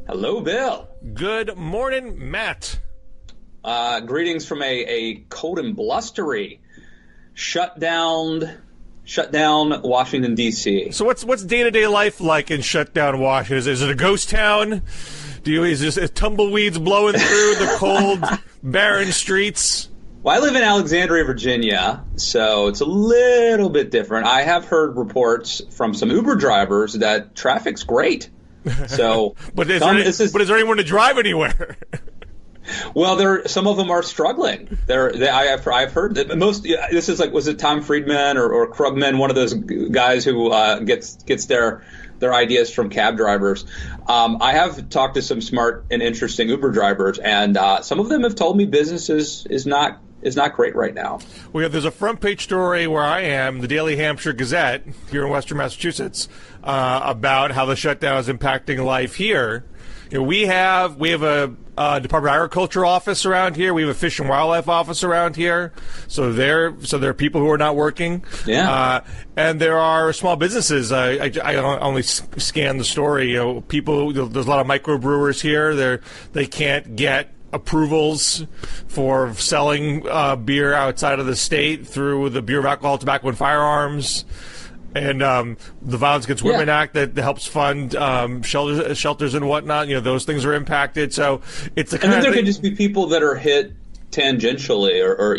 Hello, Bill. Good morning, Matt. Greetings from a cold and blustery shutdown Washington, D.C. So what's day-to-day life like in shutdown Washington? Is it a ghost town? Is tumbleweeds blowing through the cold, barren streets? Well, I live in Alexandria, Virginia, so it's a little bit different. I have heard reports from some Uber drivers that traffic's great. So, but is there anyone to drive anywhere? Well, some of them are struggling. I've heard that most. This is like, was it Tom Friedman or Krugman, one of those guys who gets their ideas from cab drivers. I have talked to some smart and interesting Uber drivers, and some of them have told me business is not great right now. There's a front page story where I am, the Daily Hampshire Gazette here in Western Massachusetts, about how the shutdown is impacting life here. We have a Department of Agriculture office around here. We have a Fish and Wildlife office around here. So there are people who are not working. Yeah. And there are small businesses. I only scanned the story. There's a lot of microbrewers here. They can't get approvals for selling beer outside of the state through the Bureau of Alcohol, Tobacco, and Firearms. And the Violence Against Women Act that helps fund shelters and whatnot. Those things are impacted. So it's the kind and then of there could just be people that are hit tangentially, or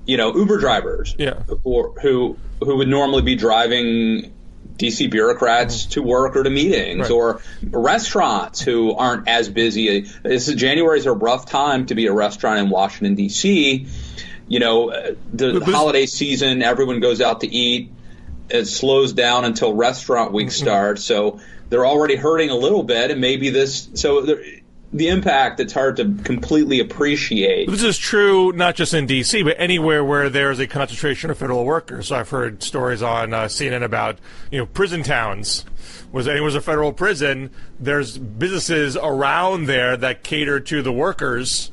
Uber drivers, who would normally be driving DC bureaucrats to work or to meetings, or restaurants who aren't as busy. January is a rough time to be a restaurant in Washington, D.C. The holiday season, everyone goes out to eat. It slows down until restaurant week starts, so they're already hurting a little bit, and maybe the impact, it's hard to completely appreciate. This is true not just in D.C., but anywhere where there's a concentration of federal workers. So I've heard stories on CNN about prison towns. Was a federal prison, there's businesses around there that cater to the workers,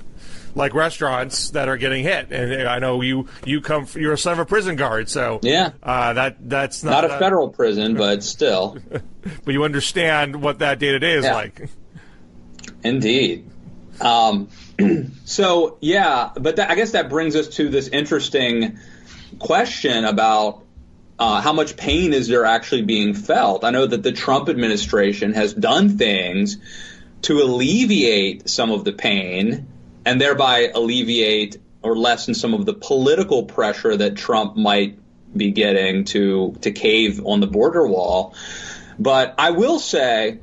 like restaurants, that are getting hit. And I know you're a son of a prison guard, so that's not a federal prison, but still. But you understand what that day-to-day is like. Indeed. I guess that brings us to this interesting question about how much pain is there actually being felt. I know that the Trump administration has done things to alleviate some of the pain and thereby alleviate or lessen some of the political pressure that Trump might be getting to cave on the border wall. But I will say,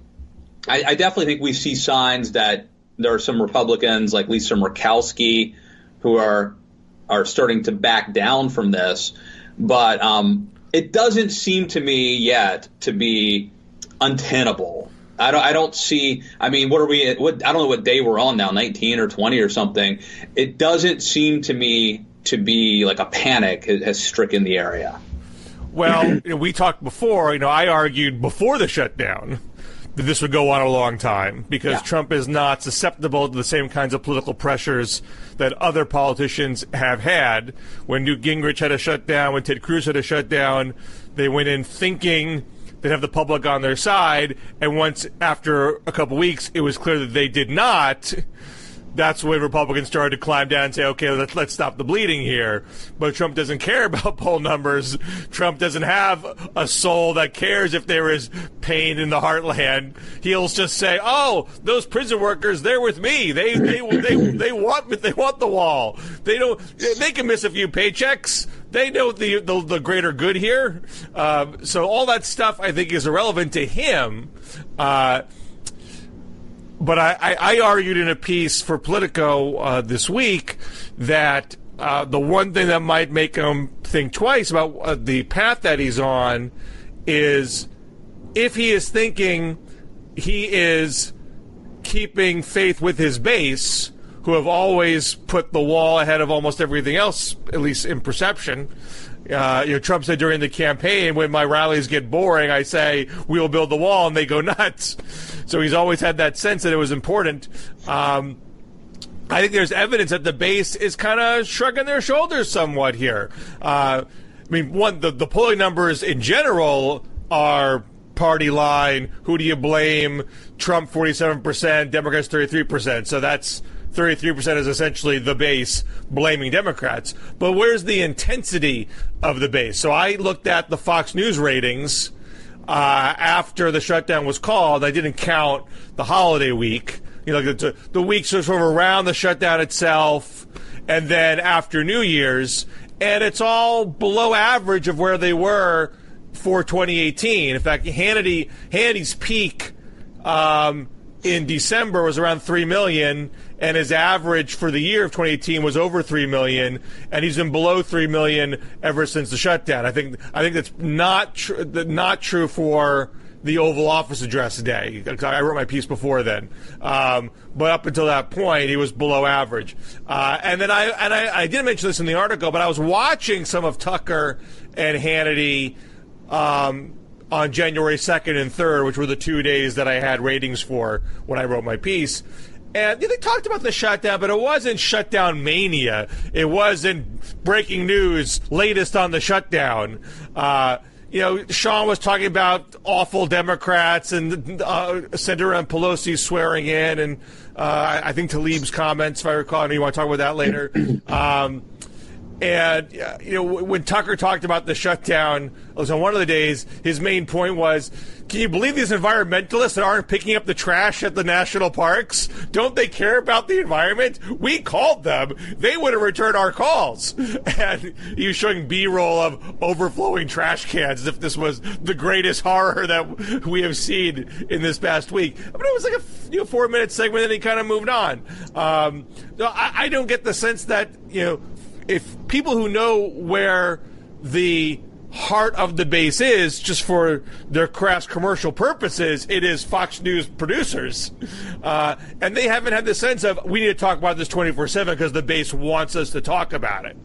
I definitely think we see signs that there are some Republicans like Lisa Murkowski who are starting to back down from this. But it doesn't seem to me yet to be untenable. I don't see. I mean, what are we? I don't know what day we're on now, 19 or 20 or something. It doesn't seem to me to be like a panic has stricken the area. Well, we talked before. I argued before the shutdown that this would go on a long time because Trump is not susceptible to the same kinds of political pressures that other politicians have had. When Newt Gingrich had a shutdown, when Ted Cruz had a shutdown, they went in thinking they'd have the public on their side, and once after a couple weeks it was clear that they did not, that's when Republicans started to climb down and say, okay, let's stop the bleeding here. But Trump doesn't care about poll numbers. Trump doesn't have a soul that cares if there is pain in the heartland. He'll just say, oh, those prison workers, they're with me. They want the wall. They can miss a few paychecks. They know the greater good here. So all that stuff, I think, is irrelevant to him. But I argued in a piece for Politico this week that the one thing that might make him think twice about the path that he's on is if he is thinking he is keeping faith with his base, who have always put the wall ahead of almost everything else, at least in perception. Trump said during the campaign, when my rallies get boring, I say, we'll build the wall, and they go nuts. So he's always had that sense that it was important. I think there's evidence that the base is kind of shrugging their shoulders somewhat here. The polling numbers in general are party line. Who do you blame? Trump 47%, Democrats 33%. So that's 33% is essentially the base blaming Democrats. But where's the intensity of the base? So I looked at the Fox News ratings after the shutdown was called. I didn't count the holiday week. The weeks are sort of around the shutdown itself, and then after New Year's, and it's all below average of where they were for 2018. In fact, Hannity's peak in December was around 3 million, and his average for the year of 2018 was over 3 million, and he's been below 3 million ever since the shutdown. I think that's not true for the Oval Office address day. I wrote my piece before then, but up until that point, he was below average. And then I didn't mention this in the article, but I was watching some of Tucker and Hannity on January 2nd and 3rd, which were the 2 days that I had ratings for when I wrote my piece. And they talked about the shutdown, but it wasn't shutdown mania. It wasn't breaking news, latest on the shutdown. Sean was talking about awful Democrats and Senator Pelosi swearing in, and I think Tlaib's comments, if I recall. I know you want to talk about that later. When Tucker talked about the shutdown, it was on one of the days, his main point was, can you believe these environmentalists that aren't picking up the trash at the national parks? Don't they care about the environment? We called them. They would have returned our calls. And he was showing B-roll of overflowing trash cans as if this was the greatest horror that we have seen in this past week. But it was like a 4-minute segment, and he kind of moved on. I don't get the sense that, if people who know where the heart of the base is, just for their crass commercial purposes, it is Fox News producers. And they haven't had the sense of, we need to talk about this 24/7 because the base wants us to talk about it.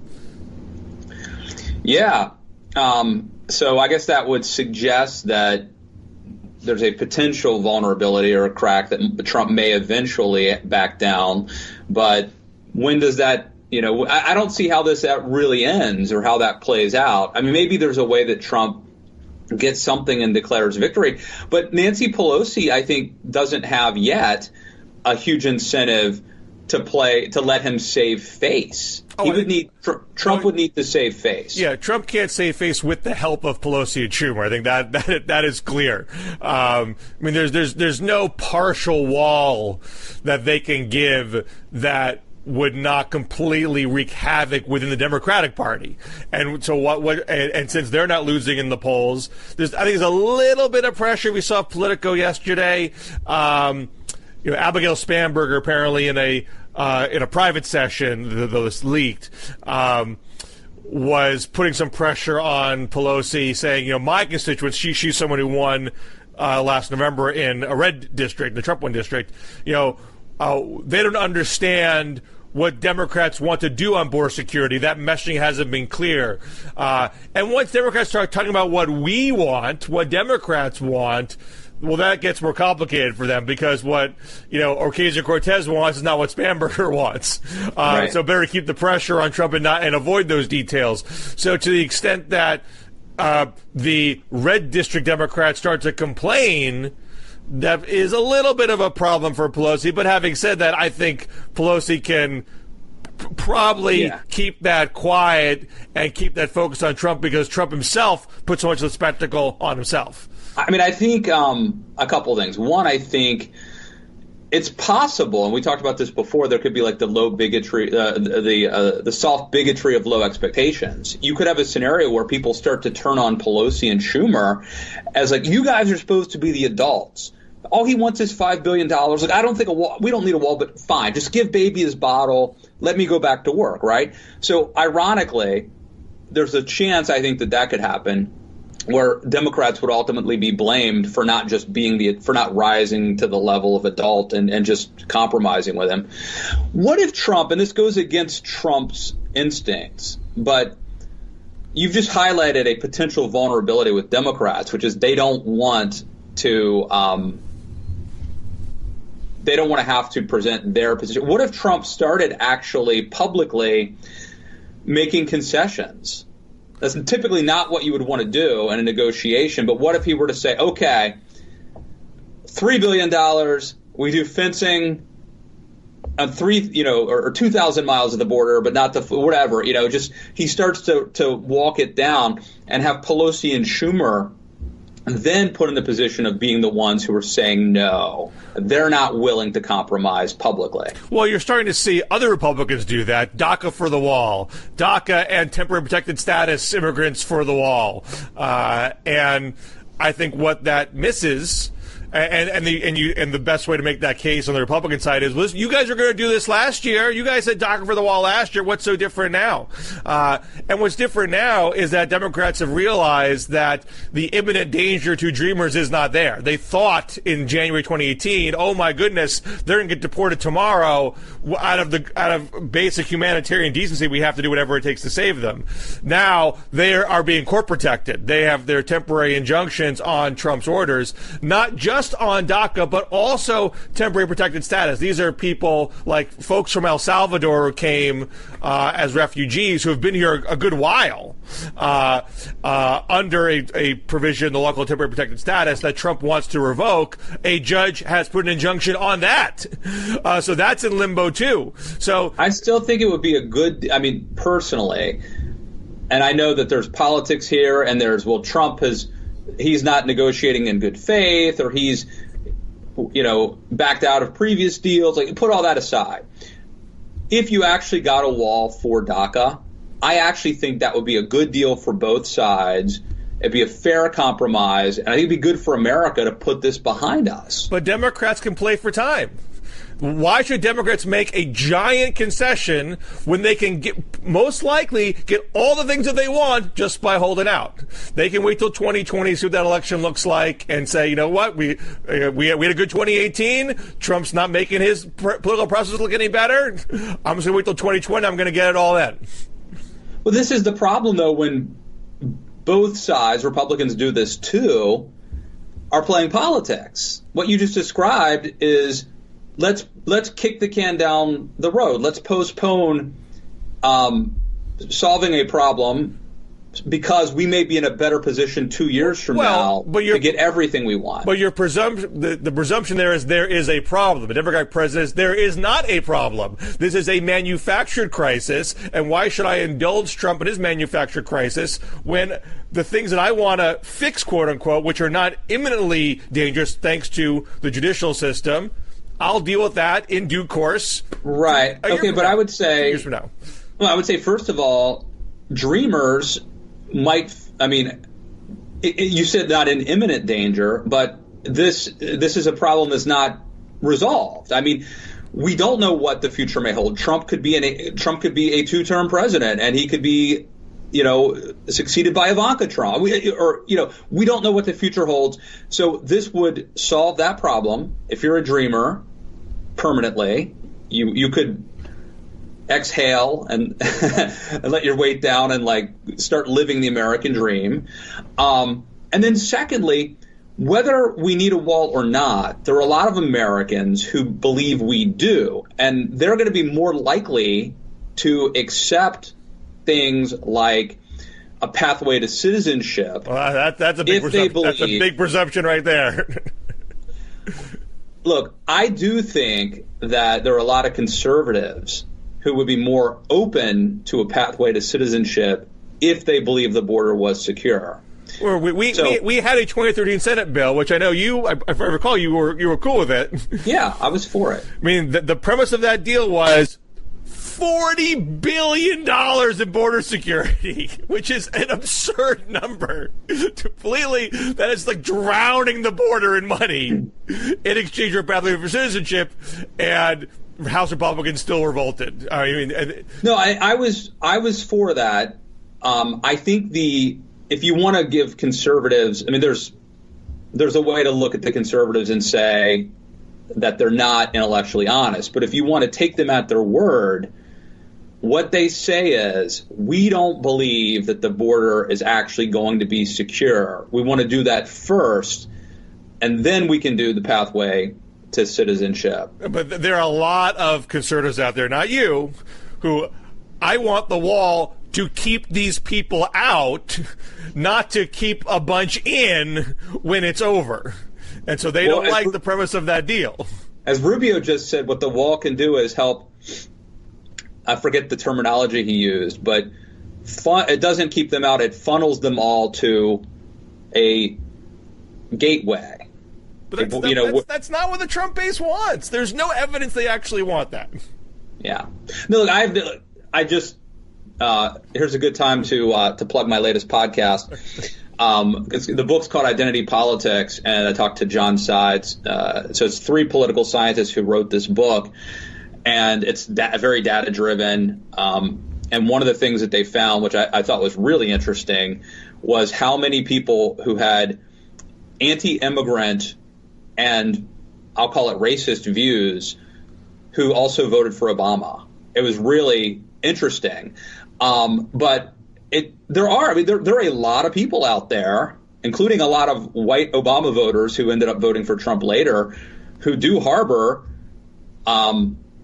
Yeah. So I guess that would suggest that there's a potential vulnerability or a crack that Trump may eventually back down. But when does that, I don't see how that really ends or how that plays out. I mean, maybe there's a way that Trump gets something and declares victory. But Nancy Pelosi, I think, doesn't have yet a huge incentive to let him save face. Trump would need to save face. Yeah, Trump can't save face with the help of Pelosi and Schumer. I think that is clear. There's no partial wall that they can give that would not completely wreak havoc within the Democratic Party. And so and since they're not losing in the polls, I think there's a little bit of pressure. We saw Politico yesterday. Abigail Spanberger apparently in a private session, though this leaked, was putting some pressure on Pelosi, saying, my constituents, she's someone who won last November in a red district, the Trump won district, they don't understand what Democrats want to do on border security. That messaging hasn't been clear. And once Democrats start talking about what we want, what Democrats want, well, that gets more complicated for them because what, Ocasio-Cortez wants is not what Spanberger wants. Right. So better keep the pressure on Trump and avoid those details. So to the extent that the red district Democrats start to complain, that is a little bit of a problem for Pelosi. But having said that, I think Pelosi can probably keep that quiet and keep that focus on Trump because Trump himself put so much of the spectacle on himself. I mean, I think a couple things. One, I think it's possible, and we talked about this before, there could be like the low bigotry, the soft bigotry of low expectations. You could have a scenario where people start to turn on Pelosi and Schumer as like, you guys are supposed to be the adults. All he wants is $5 billion. Like, I don't think we don't need a wall, but fine. Just give baby his bottle. Let me go back to work, right? So ironically, there's a chance, I think, that could happen, where Democrats would ultimately be blamed for not just for not rising to the level of adult and just compromising with him. What if Trump, and this goes against Trump's instincts, but you've just highlighted a potential vulnerability with Democrats, which is they don't want to have to present their position. What if Trump started actually publicly making concessions That's typically not what you would want to do in a negotiation. But what if he were to say, okay, $3 billion, we do fencing on or 2,000 miles of the border, but not the whatever, just he starts to walk it down and have Pelosi and Schumer then put in the position of being the ones who are saying no. They're not willing to compromise publicly. Well, you're starting to see other Republicans do that. DACA for the wall. DACA and temporary protected status immigrants for the wall. And I think what that misses, and the best way to make that case on the Republican side is, listen, you guys were going to do this last year. You guys said DACA for the wall last year. What's so different now? And what's different now is that Democrats have realized that the imminent danger to Dreamers is not there. They thought in January 2018, oh my goodness, they're going to get deported tomorrow. Out of basic humanitarian decency, we have to do whatever it takes to save them. Now they are being court protected. They have their temporary injunctions on Trump's orders, not just on DACA, but also temporary protected status. These are people like folks from El Salvador who came as refugees who have been here a good while under a provision in the local temporary protected status that Trump wants to revoke. A judge has put an injunction on that. So that's in limbo too. So I still think it would be personally, and I know that there's politics here and he's not negotiating in good faith, or he's, backed out of previous deals. Like, put all that aside. If you actually got a wall for DACA, I actually think that would be a good deal for both sides. It'd be a fair compromise, and I think it'd be good for America to put this behind us. But Democrats can play for time. Why should Democrats make a giant concession when they can most likely get all the things that they want just by holding out? They can wait till 2020, see what that election looks like, and say, you know what, we had a good 2018. Trump's not making his political process look any better. I'm just going to wait till 2020. I'm going to get it all in. Well, this is the problem, though, when both sides, Republicans do this too, are playing politics. What you just described is, let's kick the can down the road. Let's postpone solving a problem because we may be in a better position 2 years from now to get everything we want. But your the presumption there is a problem. The Democratic president says there is not a problem. This is a manufactured crisis, and why should I indulge Trump in his manufactured crisis when the things that I want to fix, quote unquote, which are not imminently dangerous thanks to the judicial system, I'll deal with that in due course. Right. Okay, but I would say, years from now. Well, I would say, first of all, Dreamers might, you said not in imminent danger, but this is a problem that's not resolved. We don't know what the future may hold. Trump could be a two-term president, and he could be, succeeded by Ivanka Trump. We don't know what the future holds. So this would solve that problem. If you're a dreamer, permanently, you could exhale and and let your weight down and start living the American dream. And then secondly, whether we need a wall or not, there are a lot of Americans who believe we do, and they're going to be more likely to accept things like a pathway to citizenship. Well, that's a big presumption. That's a big presumption right there. Look, I do think that there are a lot of conservatives who would be more open to a pathway to citizenship if they believe the border was secure. Well, we had a 2013 Senate bill, which I know if I recall, you were cool with it. Yeah, I was for it. The premise of that deal was $40 billion in border security, which is an absurd number. Completely, that is like drowning the border in money in exchange for a pathway for citizenship, and House Republicans still revolted. No, I was for that. I think if you want to give conservatives, there's a way to look at the conservatives and say that they're not intellectually honest. But if you want to take them at their word, what they say is, we don't believe that the border is actually going to be secure. We want to do that first, and then we can do the pathway to citizenship. But there are a lot of conservatives out there, not you, who I want the wall to keep these people out, not to keep a bunch in when it's over. And so they don't like the premise of that deal. As Rubio just said, what the wall can do is help, I forget the terminology he used, but it doesn't keep them out. It funnels them all to a gateway. But that's not what the Trump base wants. There's no evidence they actually want that. Yeah. No, look, here's a good time to plug my latest podcast. The book's called Identity Politics, and I talked to John Sides. So it's 3 political scientists who wrote this book, and it's very data-driven. And one of the things that they found, which I thought was really interesting, was how many people who had anti-immigrant and I'll call it racist views who also voted for Obama. It was really interesting. But there are a lot of people out there, including a lot of white Obama voters who ended up voting for Trump later, who do harbor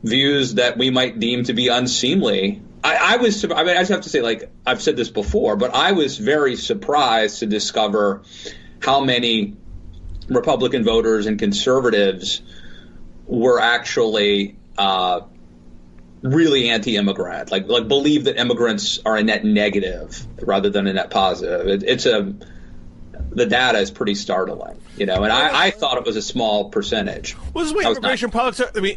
views that we might deem to be unseemly. I just have to say, like I've said this before, but I was very surprised to discover how many Republican voters and conservatives were actually really anti-immigrant, like believe that immigrants are a net negative rather than a net positive. The data is pretty startling, and I thought it was a small percentage. Well, this is what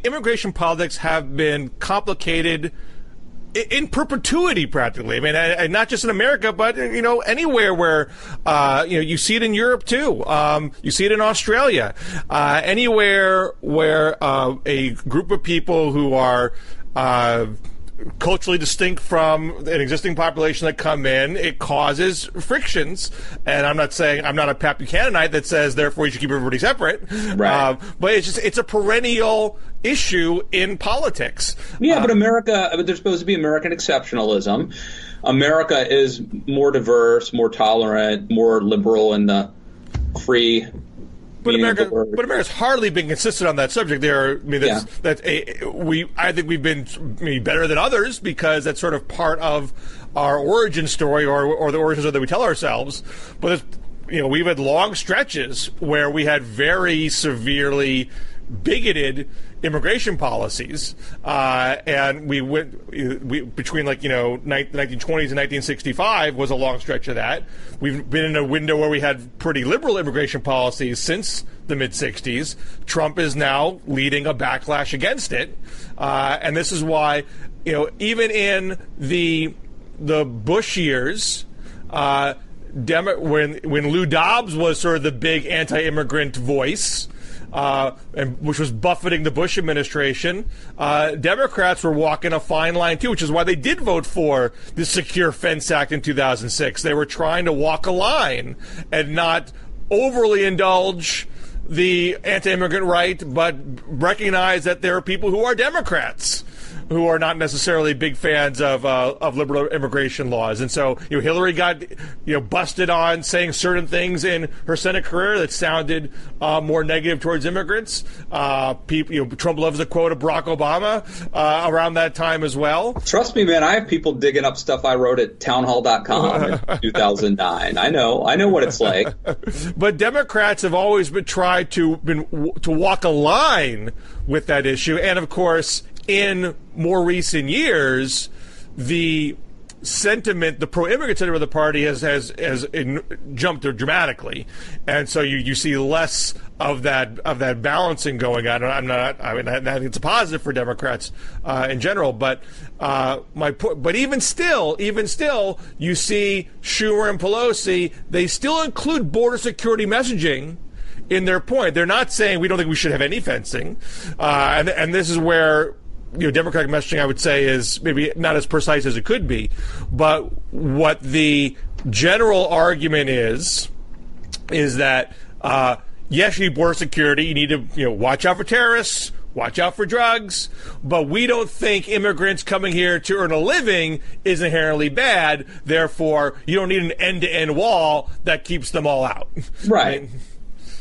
immigration politics have been complicated in perpetuity, practically. I mean, and not just in America, but anywhere where you see it in Europe too. You see it in Australia. Anywhere where a group of people who are culturally distinct from an existing population that come in, it causes frictions. And I'm not a Pat Buchananite that says therefore you should keep everybody separate. Right. But it's a perennial issue in politics. Yeah, but there's supposed to be American exceptionalism. America is more diverse, more tolerant, more liberal in the free. But America's hardly been consistent on that subject. I think we've been maybe better than others because that's sort of part of our origin story or the origin story that we tell ourselves. But we've had long stretches where we had very severely bigoted immigration policies, and we between 1920s and 1965 was a long stretch of that. We've been in a window where we had pretty liberal immigration policies since the mid-60s. Trump is now leading a backlash against it, and this is why even in the Bush years, when Lou Dobbs was sort of the big anti-immigrant voice, which was buffeting the Bush administration, Democrats were walking a fine line too, which is why they did vote for the Secure Fence Act in 2006. They were trying to walk a line and not overly indulge the anti-immigrant right, but recognize that there are people who are Democrats who are not necessarily big fans of liberal immigration laws. And so, Hillary got, busted on saying certain things in her Senate career that sounded more negative towards immigrants. Trump loves to quote of Barack Obama around that time as well. Trust me, man, I have people digging up stuff I wrote at townhall.com in 2009. I know what it's like. But Democrats have always been tried to walk a line with that issue. And of course, in more recent years, the pro-immigrant sentiment of the party has jumped dramatically, and so you see less of that balancing going on. I think it's a positive for Democrats in general, but but even still, you see Schumer and Pelosi, they still include border security messaging in their point. They're not saying we don't think we should have any fencing, and this is where Democratic messaging, I would say, is maybe not as precise as it could be. But what the general argument is that, yes, you need border security. You need to, watch out for terrorists, watch out for drugs. But we don't think immigrants coming here to earn a living is inherently bad. Therefore, you don't need an end-to-end wall that keeps them all out. Right.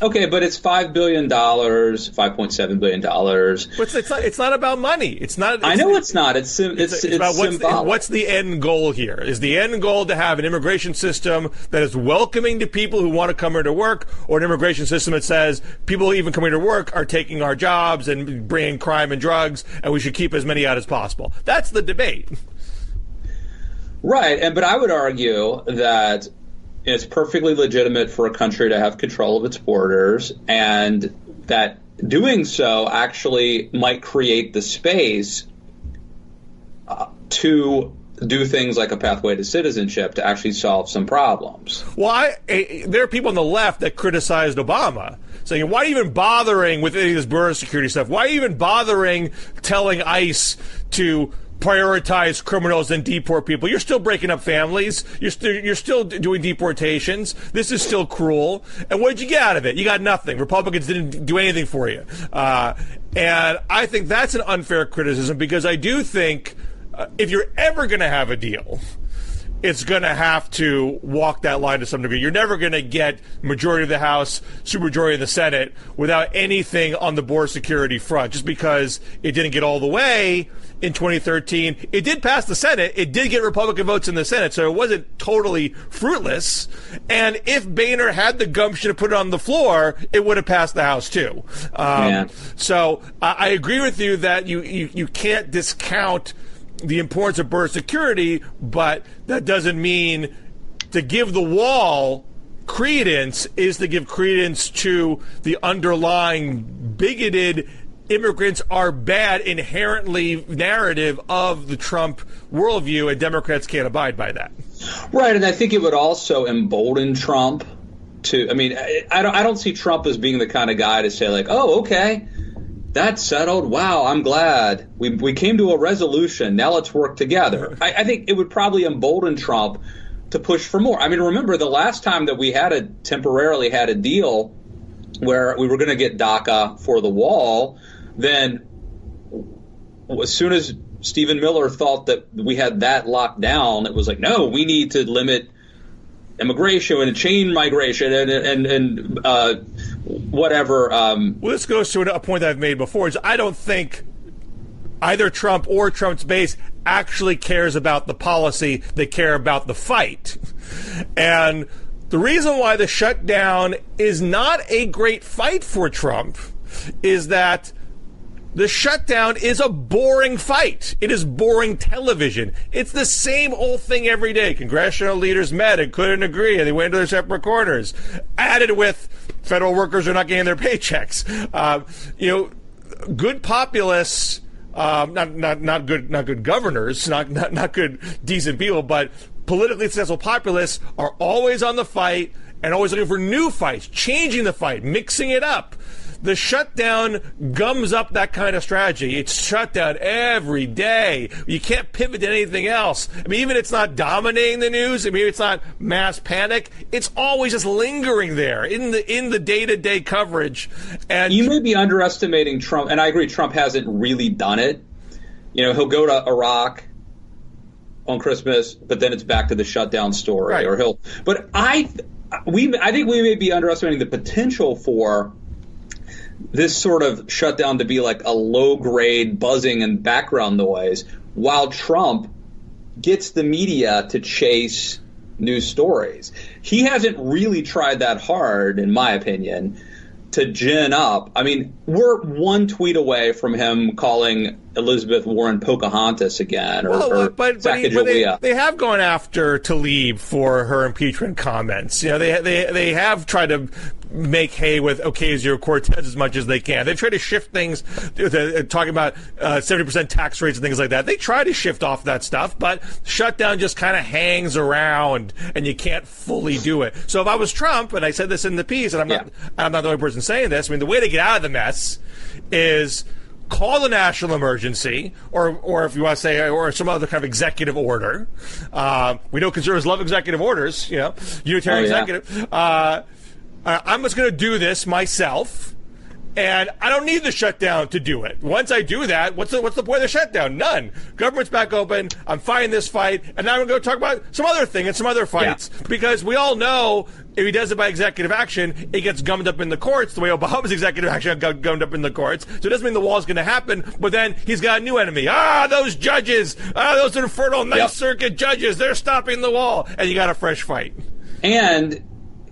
Okay, but it's $5 billion, $5.7 billion. But it's not about money. It's not. I know it's not. It's about what's the end goal here? Is the end goal to have an immigration system that is welcoming to people who want to come here to work, or an immigration system that says people even coming to work are taking our jobs and bringing crime and drugs, and we should keep as many out as possible? That's the debate. Right, but I would argue that it's perfectly legitimate for a country to have control of its borders, and that doing so actually might create the space to do things like a pathway to citizenship to actually solve some problems. Well, there are people on the left that criticized Obama, saying, why are you even bothering with any of this border security stuff? Why are you even bothering telling ICE to prioritize criminals and deport people? You're still breaking up families. You're still doing deportations. This is still cruel. And what did you get out of it? You got nothing. Republicans didn't do anything for you. And I think that's an unfair criticism, because I do think if you're ever going to have a deal, it's going to have to walk that line to some degree. You're never going to get majority of the House, supermajority of the Senate without anything on the border security front, just because it didn't get all the way in 2013. It did pass the Senate. It did get Republican votes in the Senate, so it wasn't totally fruitless. And if Boehner had the gumption to put it on the floor, it would have passed the House too. So I agree with you that you can't discount the importance of border security, but that doesn't mean to give the wall credence is to give credence to the underlying bigoted immigrants are bad inherently narrative of the Trump worldview, and Democrats can't abide by that. Right, and I think it would also embolden Trump to, I mean, I don't see Trump as being the kind of guy to say like, oh, okay, that's settled. Wow, I'm glad. We came to a resolution. Now let's work together. I think it would probably embolden Trump to push for more. I mean, remember the last time that we temporarily had a deal where we were going to get DACA for the wall, then as soon as Stephen Miller thought that we had that locked down, it was like, no, we need to limit immigration and chain migration and whatever. Well, this goes to a point that I've made before, is I don't think either Trump or Trump's base actually cares about the policy. They care about the fight. And the reason why the shutdown is not a great fight for Trump is that the shutdown is a boring fight. It is boring television. It's the same old thing every day. Congressional leaders met and couldn't agree, and they went to their separate corners. Added with federal workers are not getting their paychecks. Good populists, not good governors, not good decent people, but politically successful populists are always on the fight and always looking for new fights, changing the fight, mixing it up. The shutdown gums up that kind of strategy. It's shut down every day. You can't pivot to anything else. I mean, even if it's not dominating the news, I mean, it's not mass panic, it's always just lingering there in the day-to-day coverage. And you may be underestimating Trump, and I agree, Trump hasn't really done it. You know, he'll go to Iraq on Christmas, but then it's back to the shutdown story. Right. I think we may be underestimating the potential for this sort of shutdown to be like a low-grade buzzing and background noise, while Trump gets the media to chase news stories. He hasn't really tried that hard, in my opinion, to gin up. I mean, we're one tweet away from him calling Elizabeth Warren Pocahontas again, but they have gone after Tlaib for her impeachment comments. You know, they have tried to make hay with Ocasio-Cortez as much as they can. They try to shift things, talking about 70% tax rates and things like that. They try to shift off that stuff, but shutdown just kind of hangs around, and you can't fully do it. So if I was Trump, and I said this in the piece, and I'm not the only person saying this, I mean, the way to get out of the mess is call the national emergency, or if you want to say, or some other kind of executive order. We know conservatives love executive orders, unitary executive. I'm just going to do this myself, And I don't need the shutdown to do it. Once I do that, what's the point of the shutdown? None. Government's back open. I'm fighting this fight. And now I'm going to go talk about some other thing and some other fights. Yeah. Because we all know if he does it by executive action, it gets gummed up in the courts the way Obama's executive action got gummed up in the courts. So it doesn't mean the wall's going to happen, but then he's got a new enemy. Those judges. Those infernal Ninth Circuit judges. They're stopping the wall. And you got a fresh fight. And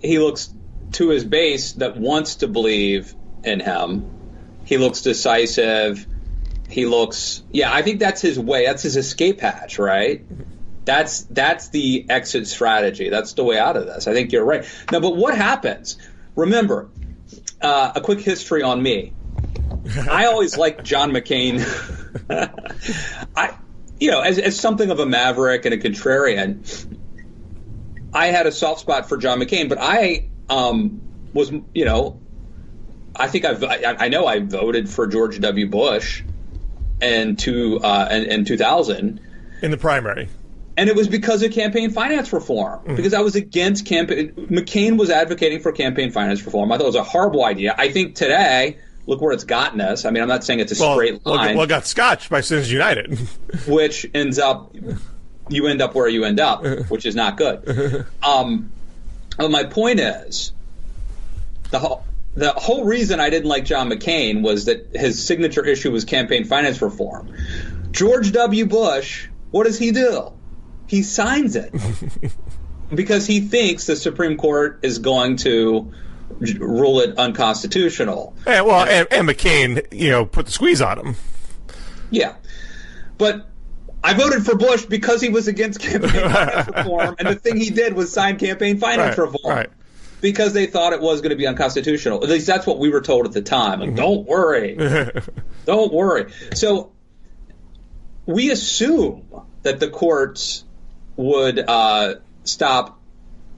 he looks to his base that wants to believe in him. He looks decisive. He looks, I think that's his way. That's his escape hatch, right? That's the exit strategy. That's the way out of this. I think you're right. Now, but what happens? Remember, a quick history on me. I always liked John McCain. As something of a maverick and a contrarian, I had a soft spot for John McCain, but I was, I think I know I voted for George W. Bush in 2000 in the primary. And it was because of campaign finance reform, because I was against McCain was advocating for campaign finance reform. I thought it was a horrible idea. I think today, look where it's gotten us. I mean, I'm not saying it's a straight line. Well, it got scotched by Citizens United. Which you end up where you end up, which is not good. My point is, the whole reason I didn't like John McCain was that his signature issue was campaign finance reform. George W. Bush, what does he do? He signs it because he thinks the Supreme Court is going to rule it unconstitutional. And McCain, put the squeeze on him. Yeah, but I voted for Bush because he was against campaign finance reform, and the thing he did was sign campaign finance reform. Right. Because they thought it was going to be unconstitutional. At least that's what we were told at the time. Like, don't worry. Don't worry. So we assume that the courts would stop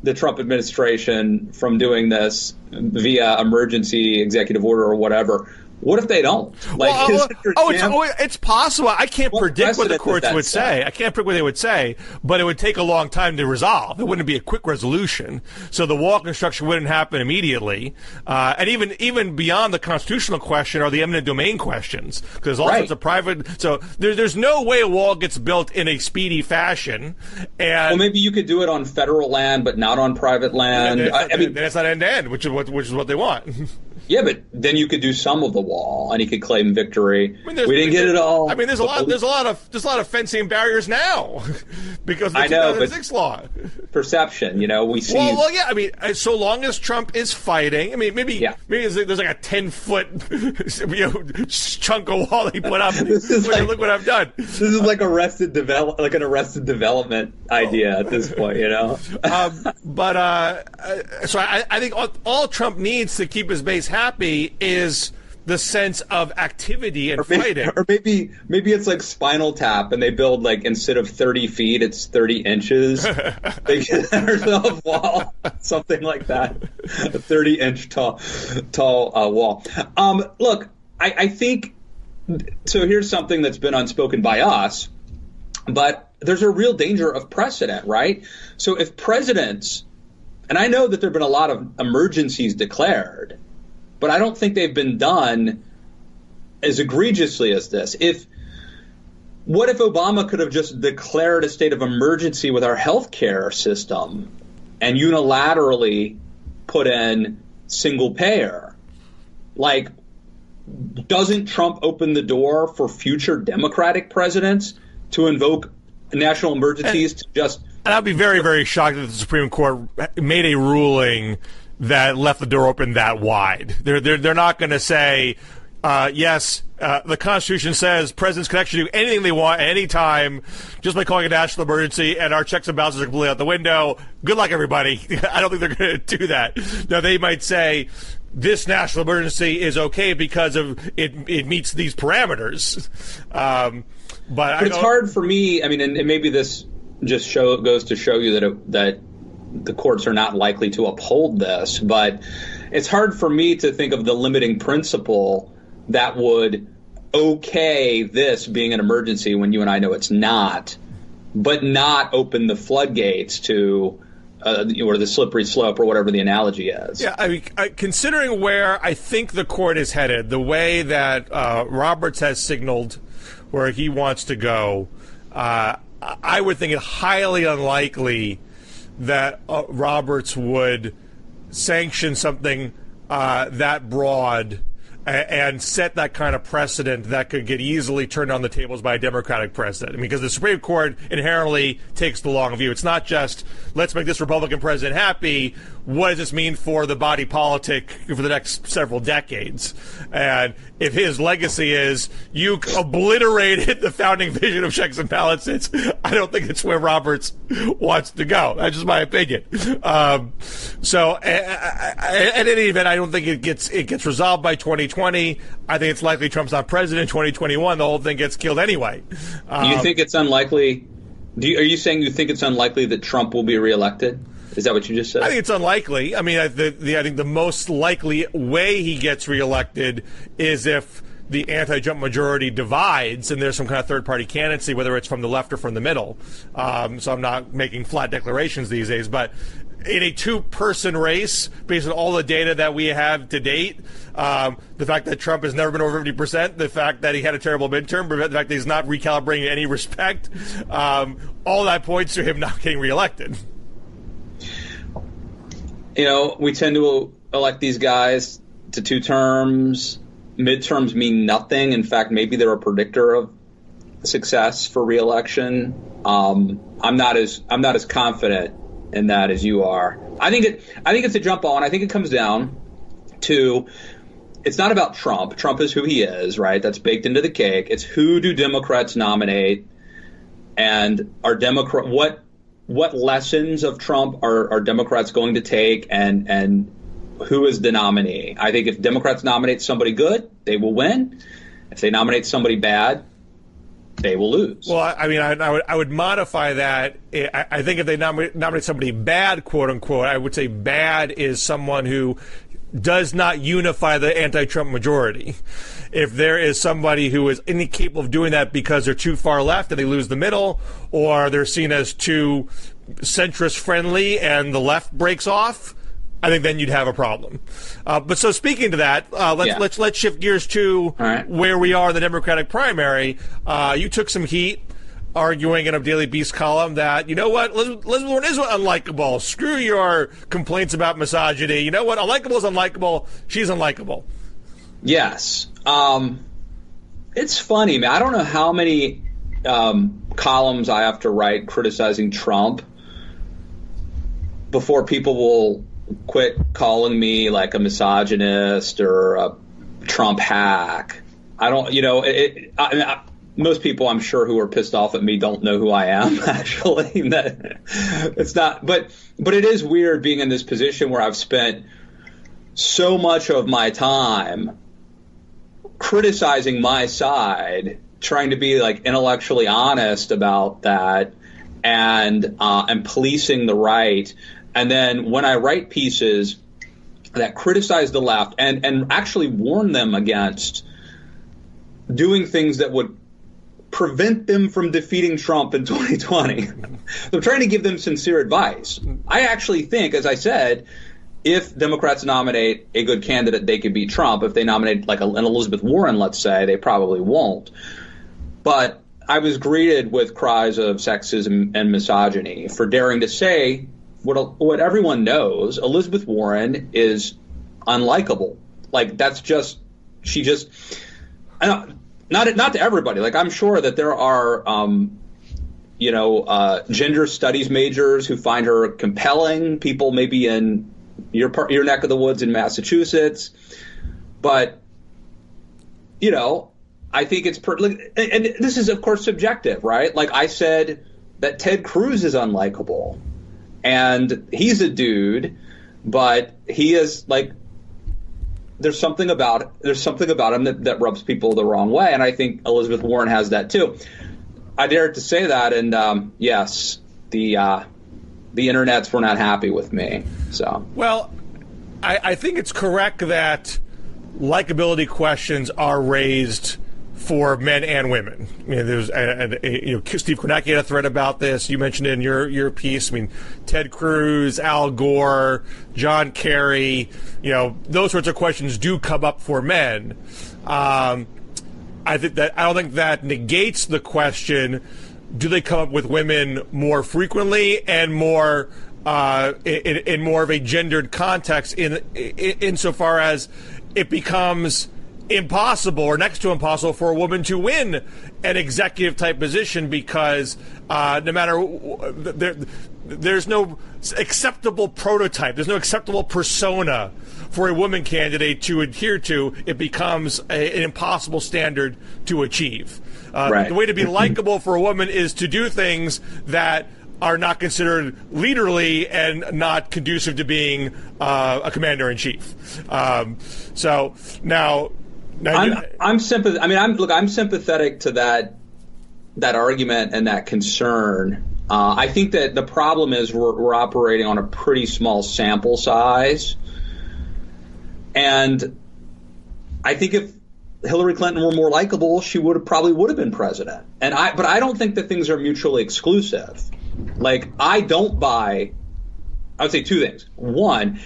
the Trump administration from doing this via emergency executive order or whatever. What if they don't? It's possible. I can't predict what the courts would say. I can't predict what they would say, but it would take a long time to resolve. It wouldn't be a quick resolution. So the wall construction wouldn't happen immediately. And even beyond the constitutional question are the eminent domain questions, because all sorts of private. So there's no way a wall gets built in a speedy fashion. And maybe you could do it on federal land, but not on private land. Then it's not end to end, which is what they want. Yeah, but then you could do some of the wall, and he could claim victory. We didn't get it all. I mean, there's a lot of fencing barriers now because of the 2006 law. Perception, we see. Well, yeah. I mean, so long as Trump is fighting, I mean, maybe there's like a 10-foot chunk of wall he put up. Look what I've done. This is like an arrested development idea at this point, So I think all Trump needs to keep his base happy is the sense of activity and fighting. Or maybe it's like Spinal Tap, and they build instead of 30 feet, it's 30 inches. They get themselves a wall, something like that, a 30-inch tall wall. Look, I think so. Here's something that's been unspoken by us, but there's a real danger of precedent, right? So if presidents, and I know that there have been a lot of emergencies declared, but I don't think they've been done as egregiously as this. What if Obama could have just declared a state of emergency with our healthcare system and unilaterally put in single payer? Doesn't Trump open the door for future Democratic presidents to invoke national emergencies And I'd be very, very shocked that the Supreme Court made a ruling that left the door open that wide. They're not going to say, yes, the Constitution says presidents can actually do anything they want at any time just by calling a national emergency, and our checks and balances are completely out the window. Good luck, everybody. I don't think they're going to do that. Now, they might say this national emergency is okay because of it meets these parameters. But it's hard for me. I mean, and maybe this just goes to show you that the courts are not likely to uphold this, but it's hard for me to think of the limiting principle that would okay this being an emergency when you and I know it's not, but not open the floodgates to or the slippery slope, or whatever the analogy is. Yeah, I mean, considering where I think the court is headed, the way that Roberts has signaled where he wants to go, I would think it highly unlikely that Roberts would sanction something that broad and set that kind of precedent that could get easily turned on the tables by a Democratic president. I mean, because the Supreme Court inherently takes the long view. It's not just, let's make this Republican president happy. What does this mean for the body politic for the next several decades? And if his legacy is, you obliterated the founding vision of checks and balances, I don't think it's where Roberts wants to go. That's just my opinion. So, at any event, I don't think it gets resolved by 2020. I think it's likely Trump's not president in 2021. The whole thing gets killed anyway. Do you think it's unlikely? Are you saying you think it's unlikely that Trump will be reelected? Is that what you just said? I think it's unlikely. I mean, I think the most likely way he gets reelected is if the anti-Trump majority divides and there's some kind of third-party candidacy, whether it's from the left or from the middle. So I'm not making flat declarations these days, but in a two-person race, based on all the data that we have to date, the fact that Trump has never been over 50%, the fact that he had a terrible midterm, the fact that he's not recalibrating in any respect, all that points to him not getting reelected. You know, we tend to elect these guys to 2 terms. Midterms mean nothing. In fact, maybe they're a predictor of success for reelection. I'm not as confident in that as you are. I think it's a jump ball, and I think it comes down to, it's not about Trump. Trump is who he is, right? That's baked into the cake. It's who do Democrats nominate, and what lessons of Trump are Democrats going to take, and who is the nominee? I think if Democrats nominate somebody good, they will win. If they nominate somebody bad, they will lose. Well, I mean, I would modify that. I think if they nominate somebody bad, quote unquote, I would say bad is someone who does not unify the anti-Trump majority. If there is somebody who is incapable of doing that because they're too far left and they lose the middle, or they're seen as too centrist friendly and the left breaks off, I think then you'd have a problem. But so speaking to that, let's shift gears to where we are in the Democratic primary. You took some heat arguing in a Daily Beast column that, you know what, Elizabeth Warren is unlikable. Screw your complaints about misogyny. You know what, unlikable is unlikable. She's unlikable. Yes. It's funny, man. I don't know how many columns I have to write criticizing Trump before people will quit calling me like a misogynist or a Trump hack. I don't, most people I'm sure who are pissed off at me don't know who I am, actually. It's not, but it is weird being in this position where I've spent so much of my time criticizing my side, trying to be like intellectually honest about that, and policing the right. And then when I write pieces that criticize the left and actually warn them against doing things that would prevent them from defeating Trump in 2020, I'm trying to give them sincere advice. I actually think, as I said, if Democrats nominate a good candidate, they could beat Trump. If they nominate like an Elizabeth Warren, let's say, they probably won't. But I was greeted with cries of sexism and misogyny for daring to say what everyone knows. Elizabeth Warren is unlikable. Like, that's just, she just, not to everybody. Like, I'm sure that there are, gender studies majors who find her compelling, people maybe in your neck of the woods in Massachusetts. But, I think it's, and this is, of course, subjective, right? Like, I said that Ted Cruz is unlikable. And he's a dude, but he is like, there's something about him that rubs people the wrong way. And I think Elizabeth Warren has that too. I dared to say that. And yes, the internets were not happy with me. So, well, I think it's correct that likability questions are raised for men and women. I mean, there's Steve Kornacki had a thread about this. You mentioned it in your piece. I mean, Ted Cruz, Al Gore, John Kerry, those sorts of questions do come up for men. I don't think that negates the question. Do they come up with women more frequently and more in more of a gendered context insofar as it becomes impossible or next to impossible for a woman to win an executive type position because no matter there's no acceptable prototype, there's no acceptable persona for a woman candidate to adhere to. It becomes an impossible standard to achieve. Right. The way to be likable for a woman is to do things that are not considered leaderly and not conducive to being a commander-in-chief. So now I'm sympathetic to that argument and that concern. I think that the problem is we're operating on a pretty small sample size, and I think if Hillary Clinton were more likable, she probably would have been president. But I don't think that things are mutually exclusive. Like, I would say two things. One,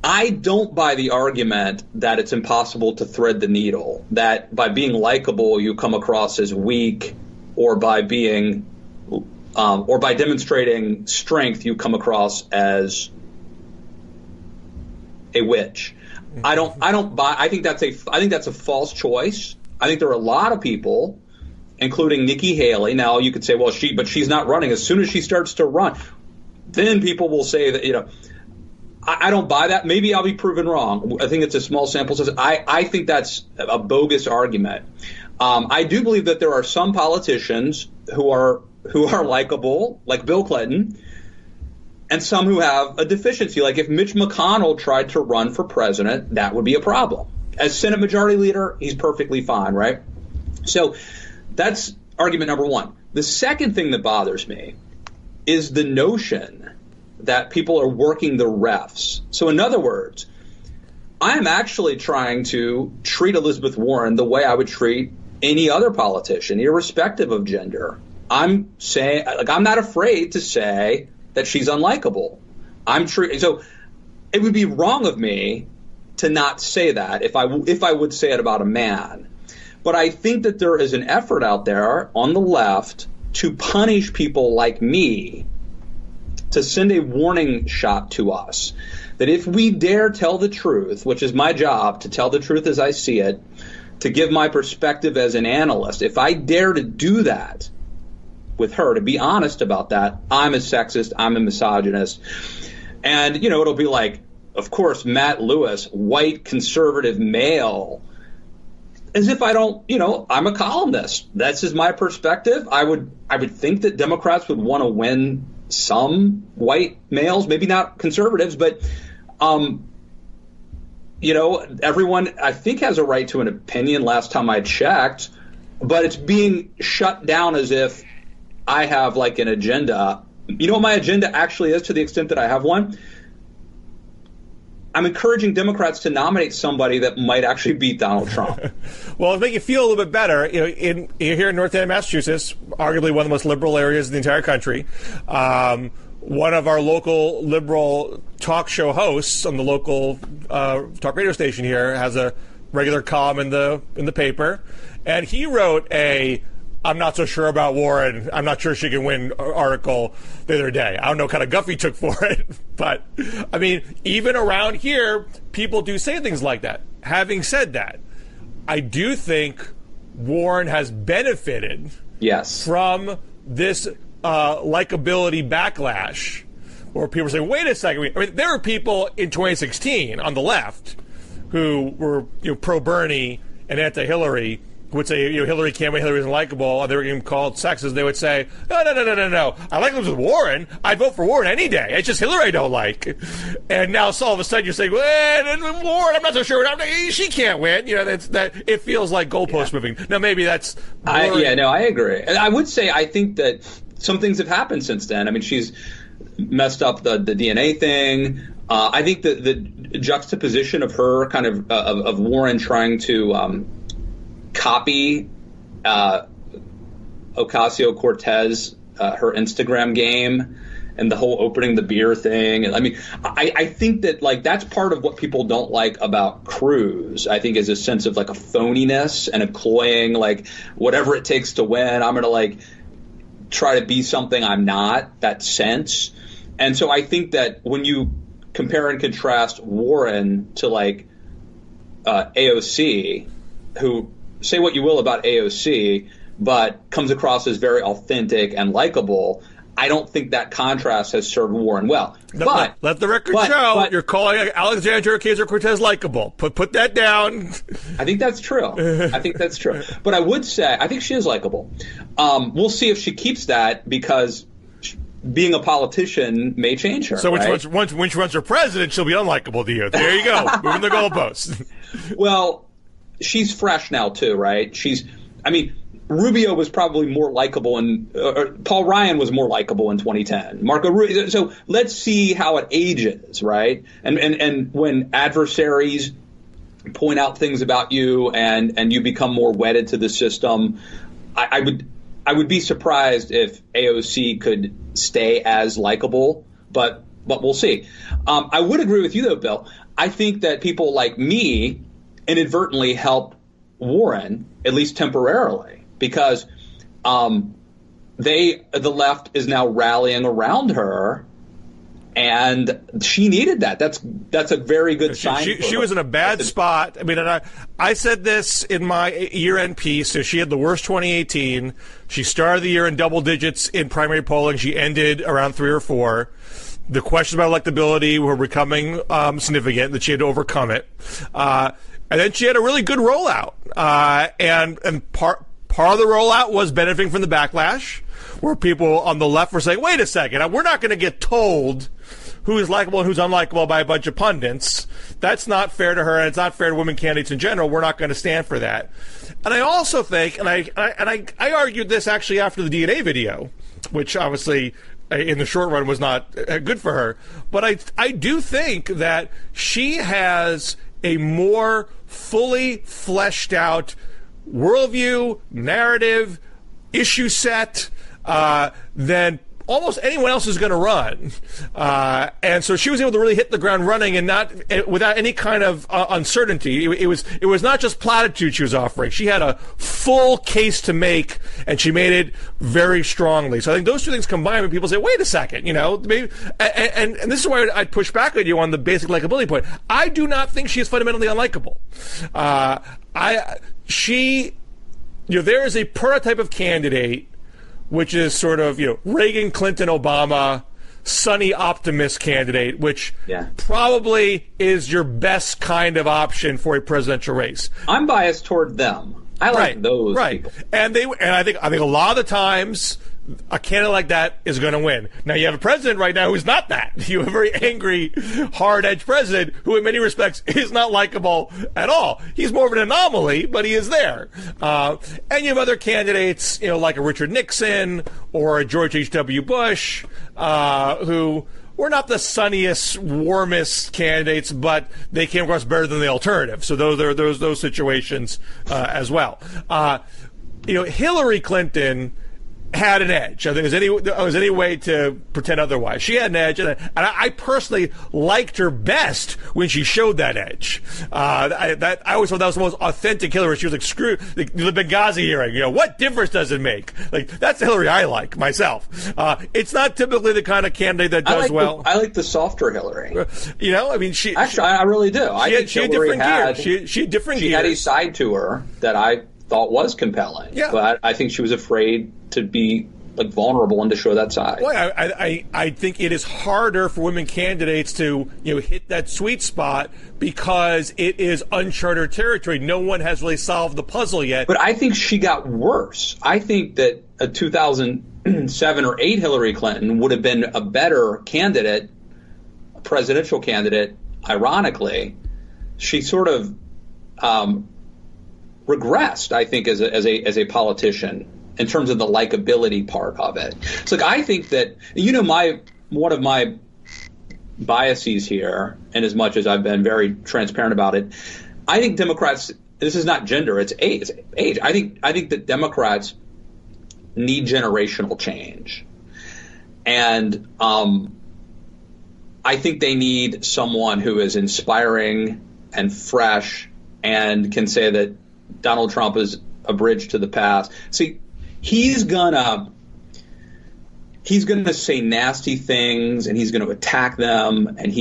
I don't buy the argument that it's impossible to thread the needle, that by being likable you come across as weak, or by demonstrating strength you come across as a witch. I don't buy. I think that's a false choice. I think there are a lot of people, including Nikki Haley. Now you could say, well, she's not running. As soon as she starts to run, then people will say that, I don't buy that. Maybe I'll be proven wrong. I think it's a small sample size. I think that's a bogus argument. I do believe that there are some politicians who are likable, like Bill Clinton, and some who have a deficiency. Like if Mitch McConnell tried to run for president, that would be a problem. As Senate Majority Leader, he's perfectly fine, right? So that's argument number one. The second thing that bothers me is the notion that people are working the refs. So in other words, I am actually trying to treat Elizabeth Warren the way I would treat any other politician, irrespective of gender. I'm saying, I'm not afraid to say that she's unlikable. So it would be wrong of me to not say that if I would say it about a man. But I think that there is an effort out there on the left to punish people like me, to send a warning shot to us that if we dare tell the truth, which is my job, to tell the truth as I see it, to give my perspective as an analyst, if I dare to do that with her, to be honest about that, I'm a sexist, I'm a misogynist. And, it'll be like, of course, Matt Lewis, white conservative male, as if I don't, I'm a columnist. That's just my perspective. I would think that Democrats would want to win some white males, maybe not conservatives, but, everyone, I think, has a right to an opinion last time I checked, but it's being shut down as if I have like an agenda. You know what my agenda actually is, to the extent that I have one? I'm encouraging Democrats to nominate somebody that might actually beat Donald Trump. Well, to make you feel a little bit better, here in North End, Massachusetts, arguably one of the most liberal areas in the entire country, one of our local liberal talk show hosts on the local talk radio station here has a regular column in the paper, and he wrote I'm not so sure about Warren, I'm not sure she can win article the other day. I don't know what kind of guff he took for it, but, I mean, even around here, people do say things like that. Having said that, I do think Warren has benefited from this likability backlash, where people say, wait a second. I mean, there were people in 2016 on the left who were pro-Bernie and anti-Hillary, would say, Hillary can't win, Hillary isn't likable, they were even called sexist. They would say, no. I like Elizabeth Warren. I'd vote for Warren any day. It's just Hillary I don't like. And now all of a sudden you're saying, well, Warren, I'm not so sure. She can't win. It feels like goalpost moving. Now, maybe that's... I agree. And I would say I think that some things have happened since then. I mean, she's messed up the DNA thing. I think that the juxtaposition of her of Warren trying to copy Ocasio-Cortez, her Instagram game, and the whole opening the beer thing. I mean, I think that like that's part of what people don't like about Cruz. I think is a sense of like a phoniness and a cloying, like whatever it takes to win. I'm going to like try to be something I'm not, that sense. And so I think that when you compare and contrast Warren to like AOC, who say what you will about AOC, but comes across as very authentic and likable, I don't think that contrast has served Warren well. Let the record show you're calling Alexandria Ocasio-Cortez likable. Put that down. I think that's true. But I would say I think she is likable. We'll see if she keeps that, because being a politician may change her. So when she runs for president, she'll be unlikable to you. There you go. Moving the goalposts. Well, she's fresh now too, right? Rubio was probably more likable, and Paul Ryan was more likable in 2010. Marco Rubio. So let's see how it ages, right? And when adversaries point out things about you and you become more wedded to the system, I would be surprised if AOC could stay as likable, but we'll see. I would agree with you though, Bill. I think that people like me inadvertently help Warren, at least temporarily. Because the left is now rallying around her, and she needed that. That's a very good sign. She was in a bad spot. I mean, and I said this in my year-end piece. So she had the worst 2018. She started the year in double digits in primary polling. She ended around 3 or 4. The questions about electability were becoming significant, that she had to overcome it. And then she had a really good rollout. And part of the rollout was benefiting from the backlash, where people on the left were saying, wait a second, we're not going to get told who is likable and who's unlikable by a bunch of pundits. That's not fair to her, and it's not fair to women candidates in general. We're not going to stand for that. And I also think, and I argued this actually after the DNA video, which obviously in the short run was not good for her, but I do think that she has a more fully fleshed out worldview, narrative, issue set than almost anyone else is going to run. And so she was able to really hit the ground running, and not without any kind of uncertainty. It was not just platitude she was offering. She had a full case to make, and she made it very strongly. So I think those two things combined, when people say, wait a second, maybe, and this is why I'd push back on you on the basic likability point. I do not think she is fundamentally unlikable. There is a prototype of candidate, which is sort of, Reagan, Clinton, Obama, sunny optimist candidate, which probably is your best kind of option for a presidential race. I'm biased toward them. I like those people. And I think a lot of the times a candidate like that is going to win. Now, you have a president right now who's not that. You have a very angry, hard-edged president who, in many respects, is not likable at all. He's more of an anomaly, but he is there. And you have other candidates, like a Richard Nixon or a George H.W. Bush, who were not the sunniest, warmest candidates, but they came across better than the alternative. So those situations as well. Hillary Clinton had an edge. I think there's any way to pretend otherwise. She had an edge, and I personally liked her best when she showed that edge. I always thought that was the most authentic Hillary. She was like, screw the Benghazi hearing. What difference does it make? Like, that's the Hillary I like myself. It's not typically the kind of candidate that does well. I like the softer Hillary. I really do. She had different gears. She had different gears. She had a side to her that I thought was compelling. Yeah. But I think she was afraid to be vulnerable and to show that side. Well, I think it is harder for women candidates to hit that sweet spot because it is uncharted territory. No one has really solved the puzzle yet. But I think she got worse. I think that a 2007 or 8 Hillary Clinton would have been a better candidate, a presidential candidate. Ironically, she sort of regressed, I think, as a politician in terms of the likability part of it. So I think that, one of my biases here, and as much as I've been very transparent about it, I think Democrats this is not gender, it's age. It's age. I think that Democrats need generational change. And I think they need someone who is inspiring and fresh and can say that Donald Trump is a bridge to the past. See, he's gonna say nasty things and he's gonna attack them, and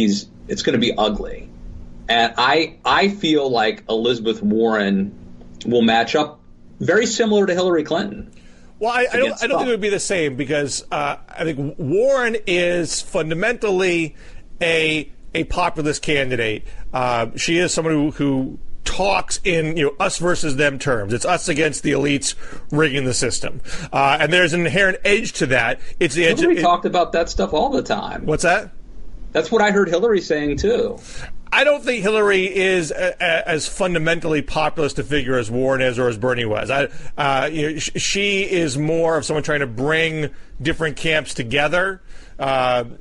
it's gonna be ugly. And I feel like Elizabeth Warren will match up very similar to Hillary Clinton. Well, I don't think it would be the same, because I think Warren is fundamentally a populist candidate. She is someone who talks in us versus them terms. It's us against the elites rigging the system, and there's an inherent edge to that. It's the edge. Hillary talked about that stuff all the time. What's that? That's what I heard Hillary saying too. I don't think Hillary is as fundamentally populist a figure as Warren is or as Bernie was. She is more of someone trying to bring different camps together. And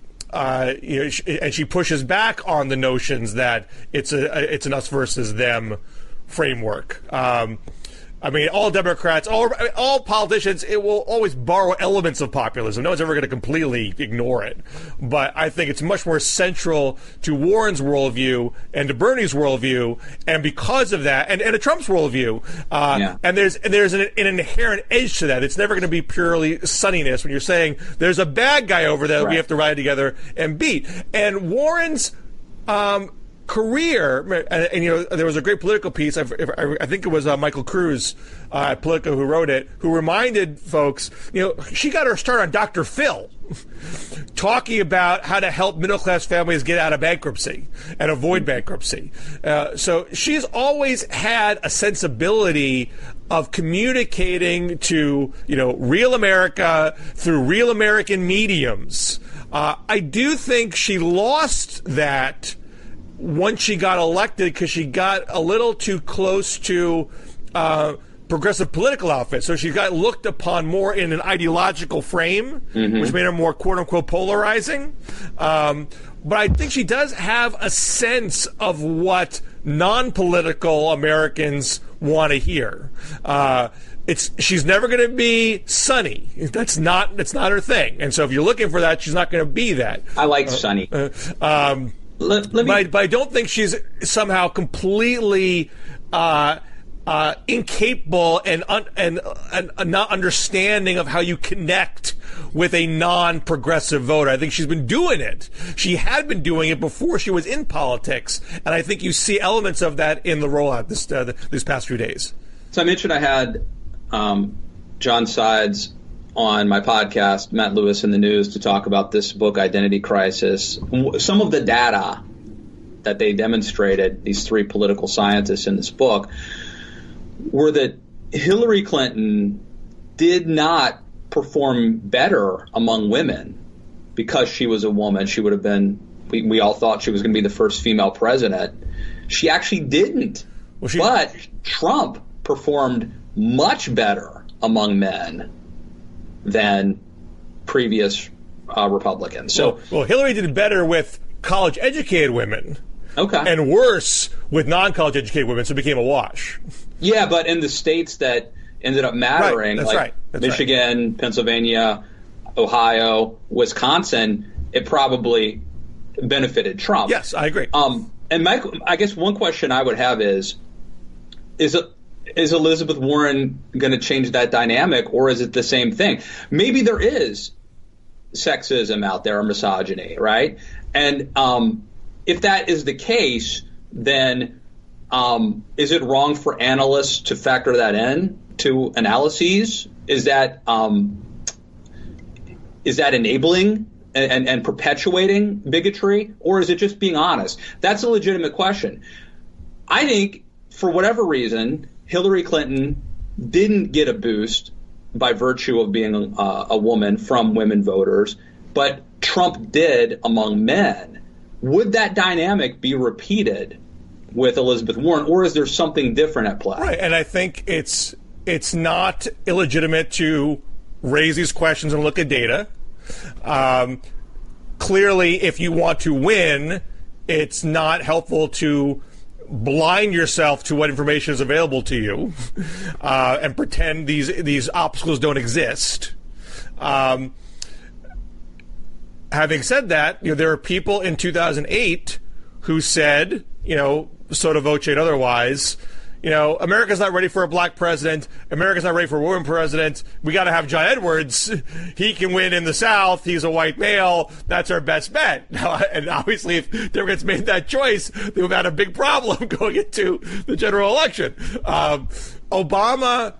she pushes back on the notions that it's an us versus them framework. I mean, all Democrats, all politicians, it will always borrow elements of populism. No one's ever going to completely ignore it. But I think it's much more central to Warren's worldview and to Bernie's worldview, and because of that, and to Trump's worldview, and there's an inherent edge to that. It's never going to be purely sunniness when you're saying there's a bad guy over there that we have to ride together and beat. And Warren's career, and there was a great Politico piece. I think it was Michael Cruz at Politico who wrote it, who reminded folks, she got her start on Dr. Phil, talking about how to help middle class families get out of bankruptcy and avoid bankruptcy. So she's always had a sensibility of communicating to real America through real American mediums. I do think she lost that once she got elected, because she got a little too close to progressive political outfits. So she got looked upon more in an ideological frame, which made her more quote-unquote polarizing. But I think she does have a sense of what non-political Americans want to hear. She's never going to be sunny. That's not her thing. And so if you're looking for that, she's not going to be that. I like sunny. But I don't think she's somehow completely incapable and not understanding of how you connect with a non-progressive voter. I think she's been doing it. She had been doing it before she was in politics, and I think you see elements of that in the rollout this past few days. So I mentioned I had John Sides on my podcast, Matt Lewis in the News, to talk about this book, Identity Crisis. Some of the data that they demonstrated, these three political scientists in this book, were that Hillary Clinton did not perform better among women because she was a woman. She would have been, we all thought she was going to be the first female president. She actually didn't. But Trump performed much better among men than previous Republicans. So, well, Hillary did better with college-educated women, and worse with non-college educated women, so it became a wash. Yeah, but in the states that ended up mattering, That's Michigan, Pennsylvania, Ohio, Wisconsin, it probably benefited Trump. Yes, I agree. And Michael, I guess one question I would have is Elizabeth Warren going to change that dynamic, or is it the same thing? Maybe there is sexism out there, or misogyny, right? And if that is the case, then is it wrong for analysts to factor that in to analyses? Is that enabling and perpetuating bigotry, or is it just being honest? That's a legitimate question. I think, for whatever reason, Hillary Clinton didn't get a boost by virtue of being a woman from women voters, but Trump did among men. Would that dynamic be repeated with Elizabeth Warren, or is there something different at play? Right, and I think it's not illegitimate to raise these questions and look at data. Clearly, if you want to win, it's not helpful to blind yourself to what information is available to you and pretend these obstacles don't exist. Having said that, there are people in 2008 who said, sotto voce and otherwise, America's not ready for a black president. America's not ready for a woman president. We got to have John Edwards. He can win in the South. He's a white male. That's our best bet. Now, and obviously, if Democrats made that choice, they would have had a big problem going into the general election. Obama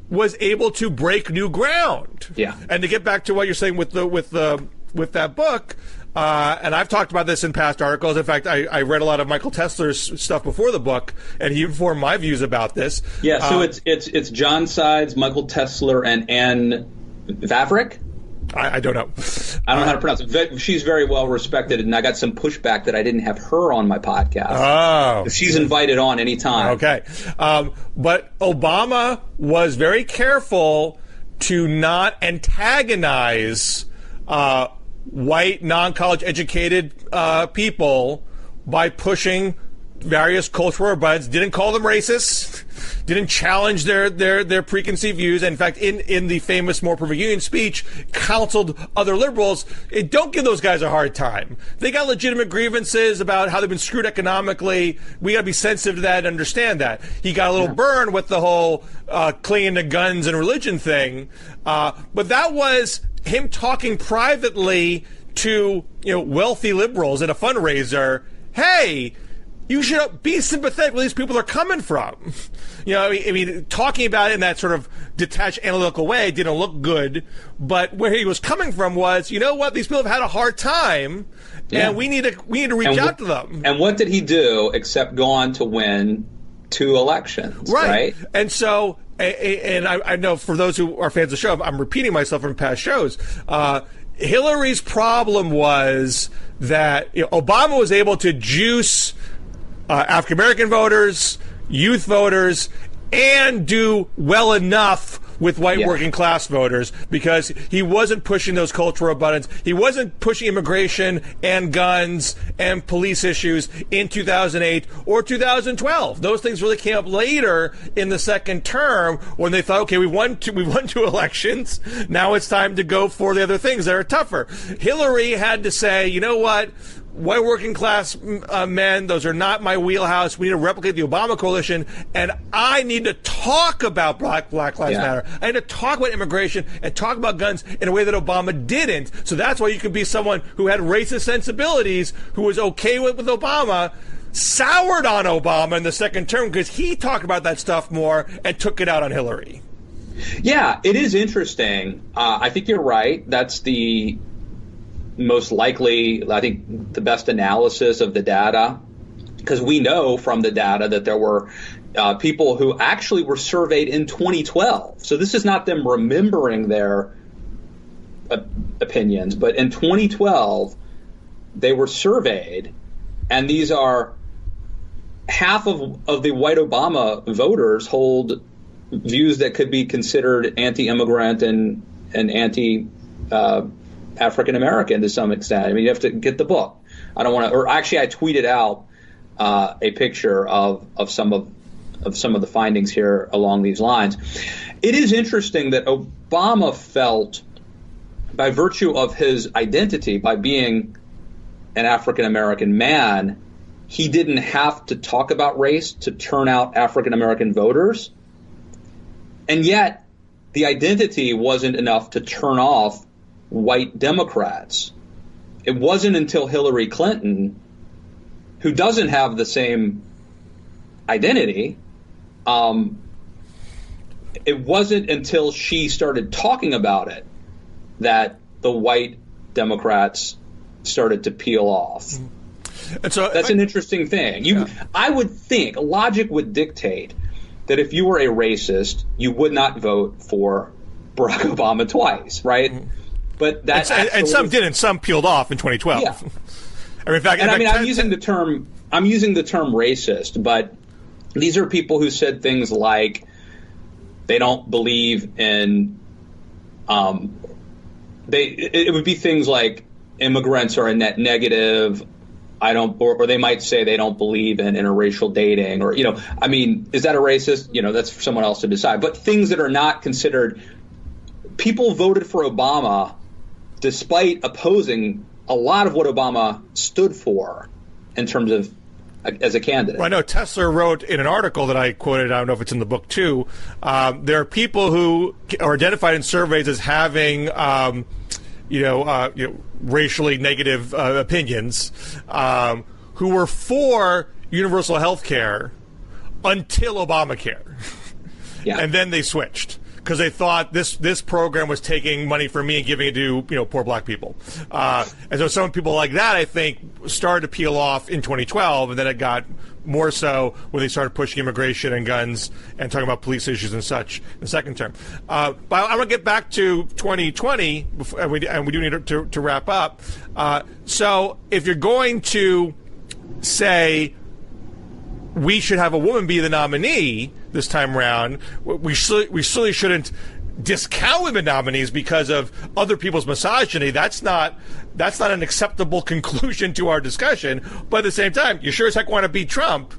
was able to break new ground. Yeah. And to get back to what you're saying with that book. And I've talked about this in past articles. In fact, I read a lot of Michael Tesler's stuff before the book, and he informed my views about this. Yeah, so it's John Sides, Michael Tesler, and Anne Vavrick. I don't know. I don't know how to pronounce it. She's very well respected, and I got some pushback that I didn't have her on my podcast. Oh. She's invited on anytime. Okay. But Obama was very careful to not antagonize white, non-college educated people by pushing various cultural rebutts, didn't call them racist, didn't challenge their preconceived views. And in fact, in the famous More Perfect Union speech, counseled other liberals, don't give those guys a hard time. They got legitimate grievances about how they've been screwed economically. We got to be sensitive to that and understand that. He got a little burn with the whole clinging to guns and religion thing. But that was him talking privately to wealthy liberals at a fundraiser. Hey, you should be sympathetic where these people are coming from. I mean, talking about it in that sort of detached, analytical way didn't look good. But where he was coming from was, what? These people have had a hard time, and we need to reach out to them. And what did he do except go on to win 2 elections? Right. And so, and I know for those who are fans of the show, I'm repeating myself from past shows. Hillary's problem was that Obama was able to juice African American voters, youth voters, and do well enough with white working class voters because he wasn't pushing those cultural buttons. He wasn't pushing immigration and guns and police issues in 2008 or 2012. Those things really came up later in the second term when they thought, okay, we won 2 elections. Now it's time to go for the other things that are tougher. Hillary had to say, you know what? White working class men, those are not my wheelhouse. We need to replicate the Obama coalition, and I need to talk about Black Lives Matter. I need to talk about immigration and talk about guns in a way that Obama didn't. So that's why you could be someone who had racist sensibilities, who was okay with Obama, soured on Obama in the second term because he talked about that stuff more and took it out on Hillary. Yeah, it is interesting. I think you're right. That's the most likely, I think, the best analysis of the data, because we know from the data that there were people who actually were surveyed in 2012. So this is not them remembering their opinions, but in 2012 they were surveyed, and these are half of the white Obama voters hold views that could be considered anti-immigrant and anti African American to some extent. I mean, you have to get the book. I don't want to, or actually, I tweeted out a picture of some of the findings here along these lines. It is interesting that Obama felt, by virtue of his identity, by being an African American man, he didn't have to talk about race to turn out African American voters, and yet the identity wasn't enough to turn off white Democrats. It wasn't until Hillary Clinton, who doesn't have the same identity, it wasn't until she started talking about it that the white Democrats started to peel off. And so that's an interesting thing. I would think logic would dictate that if you were a racist, you would not vote for Barack Obama twice, right? Mm-hmm. But that and some didn't. Some peeled off in 2012. Yeah. I'm using the term racist, but these are people who said things like they don't believe in. It would be things like immigrants are a net negative. I don't, or they might say they don't believe in interracial dating, or, I mean, is that a racist? That's for someone else to decide. But things that are not considered, people voted for Obama despite opposing a lot of what Obama stood for in terms of as a candidate. Well, I know Tesler wrote in an article that I quoted, I don't know if it's in the book too, there are people who are identified in surveys as having racially negative opinions, who were for universal health care until Obamacare. Yeah. And then they switched because they thought this program was taking money from me and giving it to poor black people. And so some people like that, I think, started to peel off in 2012, and then it got more so when they started pushing immigration and guns and talking about police issues and such in the second term. But I want to get back to 2020, and we do need to wrap up. So if you're going to say we should have a woman be the nominee this time around, we certainly shouldn't discount women nominees because of other people's misogyny. That's not an acceptable conclusion to our discussion. But at the same time, you sure as heck want to beat Trump.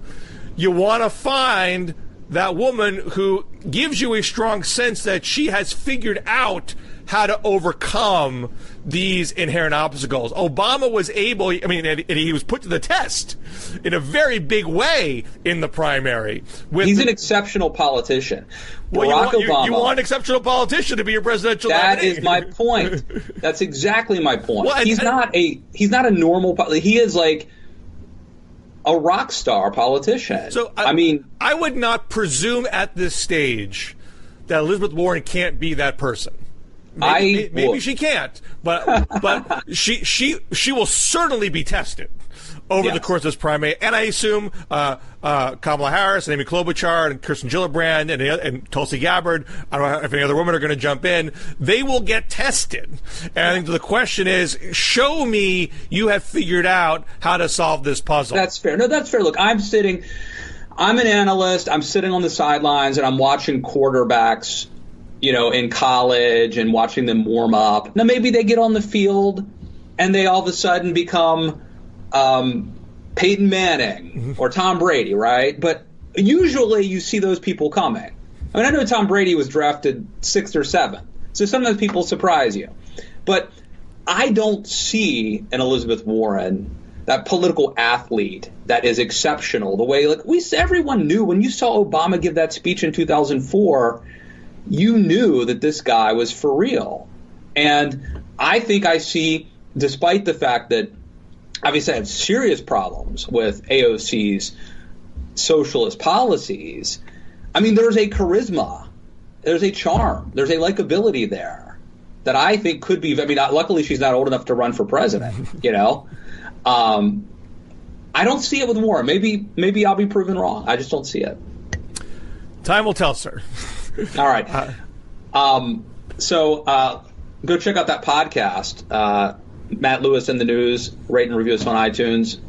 You want to find that woman who gives you a strong sense that she has figured out how to overcome these inherent obstacles. Obama was able, and he was put to the test in a very big way in the primary. He's an exceptional politician. Well, Obama, you want an exceptional politician to be your presidential nominee. That is my point. That's exactly my point. Well, he's not a normal, he is like a rock star politician. So I would not presume at this stage that Elizabeth Warren can't be that person. Maybe she can't, but she will certainly be tested over the course of this primary. And I assume Kamala Harris and Amy Klobuchar and Kirsten Gillibrand and Tulsi Gabbard, I don't know if any other women are going to jump in, they will get tested. And I think the question is, show me you have figured out how to solve this puzzle. That's fair. No, that's fair. Look, I'm an analyst, I'm sitting on the sidelines, and I'm watching quarterbacks in college and watching them warm up. Now, maybe they get on the field and they all of a sudden become Peyton Manning or Tom Brady, right? But usually you see those people coming. I mean, I know Tom Brady was drafted 6th or 7th, so sometimes people surprise you. But I don't see an Elizabeth Warren, that political athlete that is exceptional, the way everyone knew when you saw Obama give that speech in 2004, you knew that this guy was for real. And I think I see, despite the fact that obviously I have serious problems with AOC's socialist policies, I mean, there's a charisma, there's a charm, there's a likability there that I think could be, luckily she's not old enough to run for president, I don't see it with Warren. Maybe I'll be proven wrong. I just don't see it. Time will tell, sir. All right. So go check out that podcast, Matt Lewis in the News. Rate and review us on iTunes.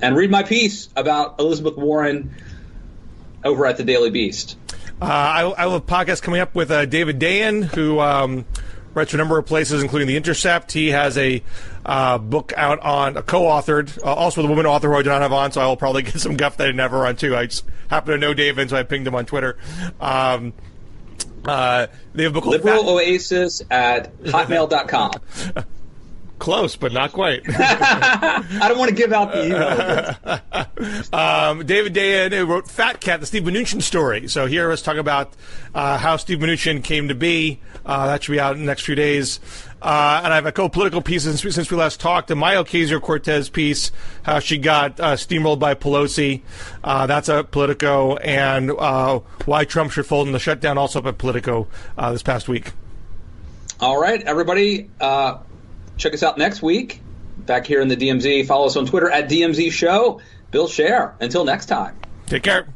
And read my piece about Elizabeth Warren over at the Daily Beast. I have a podcast coming up with David Dayen, who writes for a number of places, including The Intercept. He has a book out on, co-authored, also with a woman author who I do not have on, so I will probably get some guff that I never on too. I just happen to know David, so I pinged him on Twitter. They have a book called Liberal Oasis at hotmail.com. Close, but not quite. I don't want to give out the email. David Dayen wrote Fat Cat, the Steve Mnuchin story. So here let's talk about how Steve Mnuchin came to be. That should be out in the next few days. And I have a couple political pieces since we last talked. The Maya Ocasio-Cortez piece, how she got steamrolled by Pelosi. That's a Politico. And why Trump should fold in the shutdown, also up at Politico this past week. All right, everybody. Check us out next week. Back here in the DMZ. Follow us on Twitter at DMZ Show. Bill Scher. Until next time. Take care.